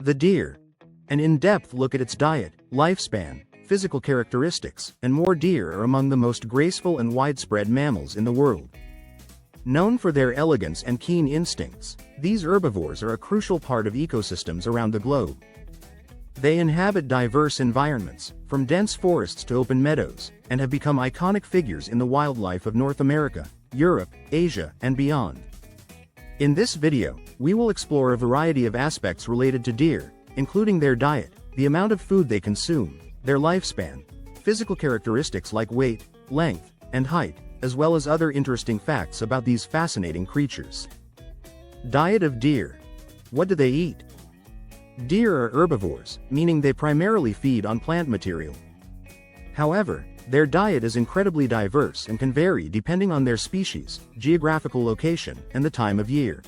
The deer. An in-depth look at its diet, lifespan, physical characteristics, and more. Deer are among the most graceful and widespread mammals in the world. Known for their elegance and keen instincts, these herbivores are a crucial part of ecosystems around the globe. They inhabit diverse environments, from dense forests to open meadows, and have become iconic figures in the wildlife of North America, Europe, Asia, and beyond. In this video, we will explore a variety of aspects related to deer, including their diet, the amount of food they consume, their lifespan, physical characteristics like weight, length, and height, as well as other interesting facts about these fascinating creatures. Diet of deer. What do they eat? Deer are herbivores, meaning they primarily feed on plant material. However, their diet is incredibly diverse and can vary depending on their species, geographical location, and the time of year.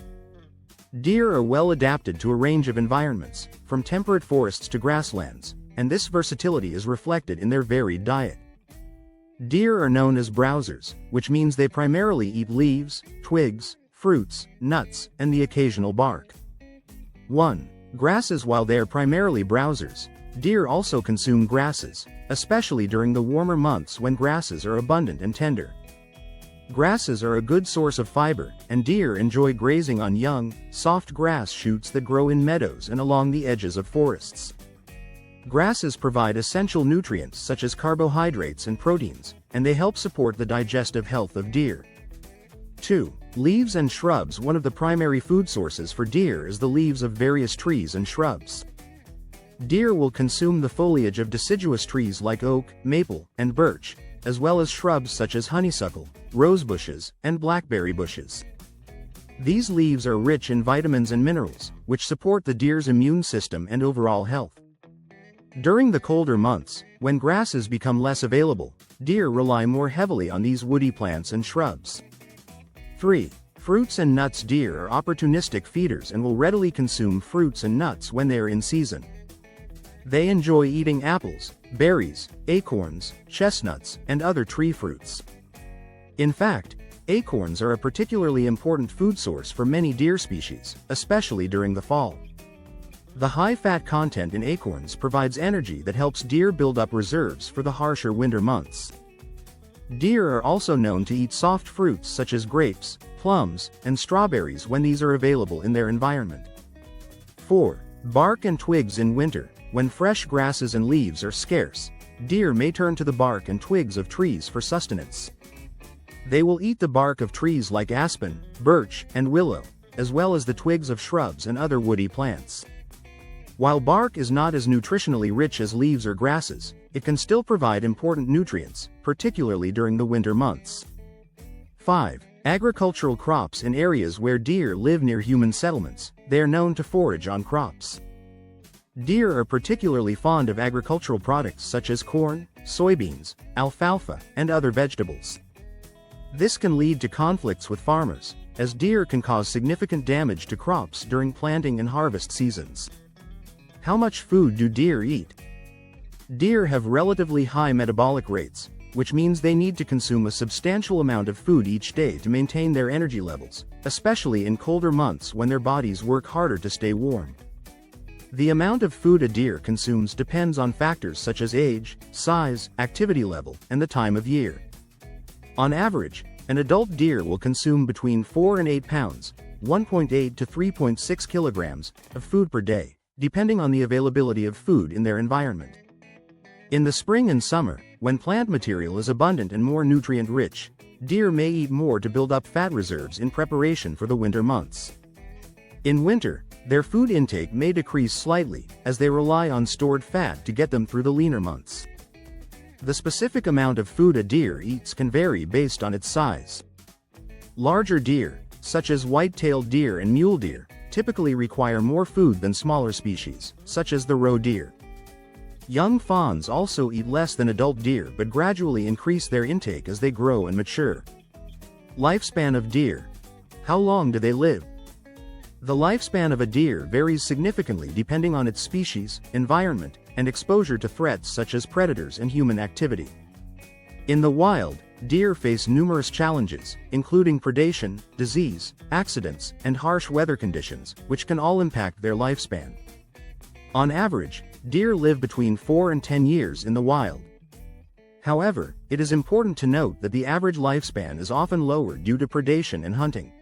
Deer are well adapted to a range of environments, from temperate forests to grasslands, and this versatility is reflected in their varied diet. Deer are known as browsers, which means they primarily eat leaves, twigs, fruits, nuts, and the occasional bark. 1. Grasses. While they are primarily browsers, deer also consume grasses, especially during the warmer months when grasses are abundant and tender. Grasses are a good source of fiber, and deer enjoy grazing on young, soft grass shoots that grow in meadows and along the edges of forests. Grasses provide essential nutrients such as carbohydrates and proteins, and they help support the digestive health of deer. 2. Leaves and shrubs. One of the primary food sources for deer is the leaves of various trees and shrubs. Deer will consume the foliage of deciduous trees like oak, maple, and birch, as well as shrubs such as honeysuckle, rose bushes, and blackberry bushes. These leaves are rich in vitamins and minerals, which support the deer's immune system and overall health. During the colder months, when grasses become less available, deer rely more heavily on these woody plants and shrubs. 3. Fruits and nuts. Deer are opportunistic feeders and will readily consume fruits and nuts when they are in season. They enjoy eating apples, berries, acorns, chestnuts, and other tree fruits. In fact, acorns are a particularly important food source for many deer species, especially during the fall. The high fat content in acorns provides energy that helps deer build up reserves for the harsher winter months. Deer are also known to eat soft fruits such as grapes, plums, and strawberries when these are available in their environment. 4. Bark and twigs. In winter, when fresh grasses and leaves are scarce, deer may turn to the bark and twigs of trees for sustenance. They will eat the bark of trees like aspen, birch, and willow, as well as the twigs of shrubs and other woody plants. While bark is not as nutritionally rich as leaves or grasses, it can still provide important nutrients, particularly during the winter months. 5. Agricultural crops. In areas where deer live near human settlements, they are known to forage on crops. Deer are particularly fond of agricultural products such as corn, soybeans, alfalfa, and other vegetables. This can lead to conflicts with farmers, as deer can cause significant damage to crops during planting and harvest seasons. How much food do deer eat? Deer have relatively high metabolic rates, which means they need to consume a substantial amount of food each day to maintain their energy levels, especially in colder months when their bodies work harder to stay warm. The amount of food a deer consumes depends on factors such as age, size, activity level, and the time of year. On average, an adult deer will consume between 4 and 8 pounds, 1.8 to 3.6 kilograms, of food per day, depending on the availability of food in their environment. In the spring and summer, when plant material is abundant and more nutrient-rich, deer may eat more to build up fat reserves in preparation for the winter months. In winter, their food intake may decrease slightly, as they rely on stored fat to get them through the leaner months. The specific amount of food a deer eats can vary based on its size. Larger deer, such as white-tailed deer and mule deer, typically require more food than smaller species, such as the roe deer. Young fawns also eat less than adult deer but gradually increase their intake as they grow and mature. Lifespan of deer. How long do they live? The lifespan of a deer varies significantly depending on its species, environment, and exposure to threats such as predators and human activity. In the wild, deer face numerous challenges, including predation, disease, accidents, and harsh weather conditions, which can all impact their lifespan. On average, deer live between 4 and 10 years in the wild. However, it is important to note that the average lifespan is often lower due to predation and hunting.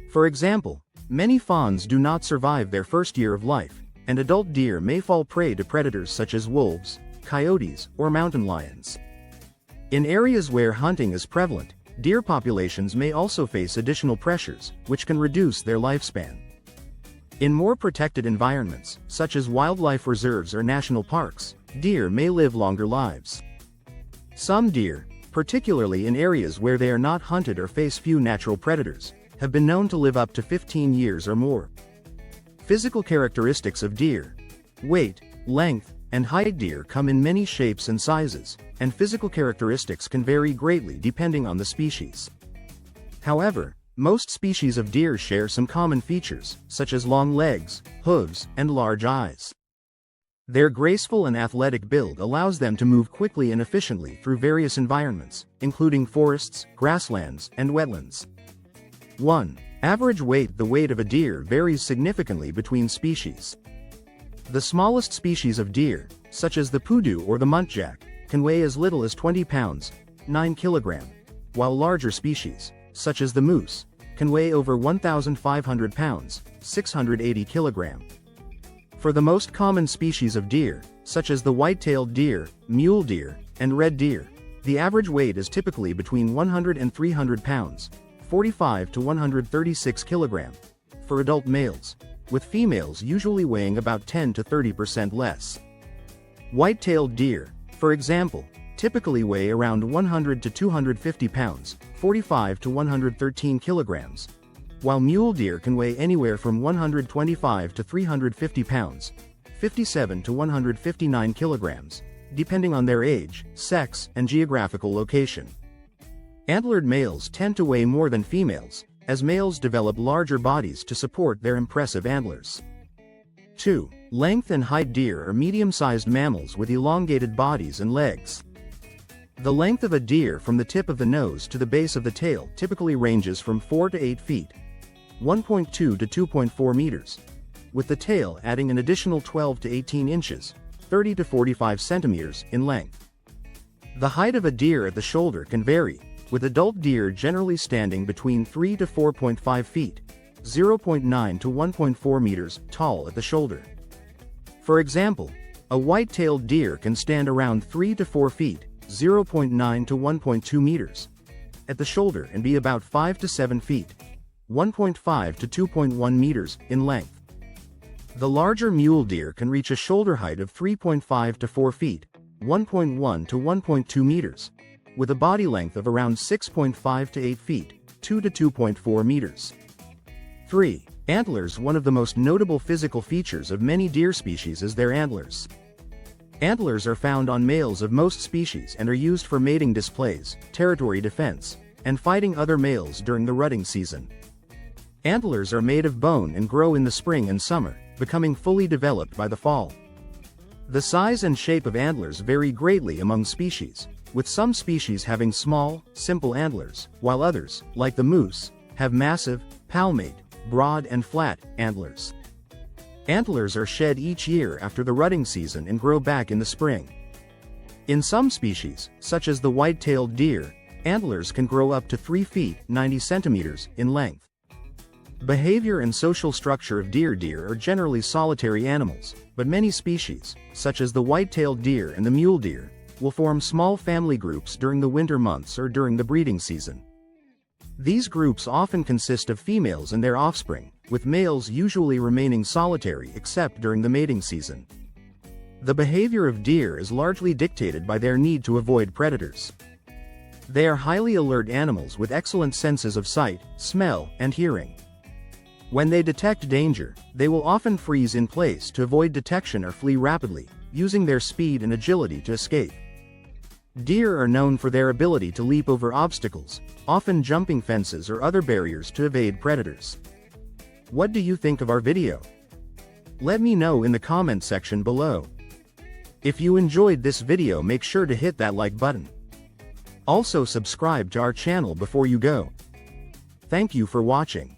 For example, many fawns do not survive their first year of life, and adult deer may fall prey to predators such as wolves, coyotes, or mountain lions. In areas where hunting is prevalent, deer populations may also face additional pressures, which can reduce their lifespan. In more protected environments, such as wildlife reserves or national parks, deer may live longer lives. Some deer, particularly in areas where they are not hunted or face few natural predators, have been known to live up to 15 years or more. Physical characteristics of deer. Weight, length, and height. Deer come in many shapes and sizes, and physical characteristics can vary greatly depending on the species. However, most species of deer share some common features, such as long legs, hooves, and large eyes. Their graceful and athletic build allows them to move quickly and efficiently through various environments, including forests, grasslands, and wetlands. 1. Average weight. The weight of a deer varies significantly between species. The smallest species of deer, such as the pudu or the muntjac, can weigh as little as 20 pounds, 9 kg, while larger species, such as the moose, can weigh over 1,500 pounds, 680 kg. For the most common species of deer, such as the white-tailed deer, mule deer, and red deer, the average weight is typically between 100 and 300 pounds, 45 to 136 kg, for adult males, with females usually weighing about 10 to 30% less. White-tailed deer, for example, typically weigh around 100 to 250 pounds, 45 to 113 kilograms, while mule deer can weigh anywhere from 125 to 350 pounds, 57 to 159 kilograms, depending on their age, sex, and geographical location. Antlered males tend to weigh more than females, as males develop larger bodies to support their impressive antlers. 2. Length and height. Deer are medium-sized mammals with elongated bodies and legs. The length of a deer from the tip of the nose to the base of the tail typically ranges from 4 to 8 feet, 1.2 to 2.4 meters, with the tail adding an additional 12 to 18 inches, 30 to 45 centimeters, in length. The height of a deer at the shoulder can vary, with adult deer generally standing between 3 to 4.5 feet, 0.9 to 1.4 meters, tall at the shoulder. For example, a white-tailed deer can stand around 3 to 4 feet, 0.9 to 1.2 meters, at the shoulder and be about 5 to 7 feet, 1.5 to 2.1 meters, in length. The larger mule deer can reach a shoulder height of 3.5 to 4 feet, 1.1 to 1.2 meters, with a body length of around 6.5 to 8 feet, 2 to 2.4 meters. 3. Antlers. One of the most notable physical features of many deer species is their antlers. Antlers are found on males of most species and are used for mating displays, territory defense, and fighting other males during the rutting season. Antlers are made of bone and grow in the spring and summer, becoming fully developed by the fall. The size and shape of antlers vary greatly among species, with some species having small, simple antlers, while others, like the moose, have massive, palmate, broad and flat, antlers. Antlers are shed each year after the rutting season and grow back in the spring. In some species, such as the white-tailed deer, antlers can grow up to 3 feet, 90 centimeters, in length. Behavior and social structure of deer. Deer are generally solitary animals, but many species, such as the white-tailed deer and the mule deer, will form small family groups during the winter months or during the breeding season. These groups often consist of females and their offspring, with males usually remaining solitary except during the mating season. The behavior of deer is largely dictated by their need to avoid predators. They are highly alert animals with excellent senses of sight, smell, and hearing. When they detect danger, they will often freeze in place to avoid detection or flee rapidly, using their speed and agility to escape. Deer are known for their ability to leap over obstacles, often jumping fences or other barriers to evade predators. What do you think of our video? Let me know in the comment section below. If you enjoyed this video, make sure to hit that like button. Also subscribe to our channel before you go. Thank you for watching.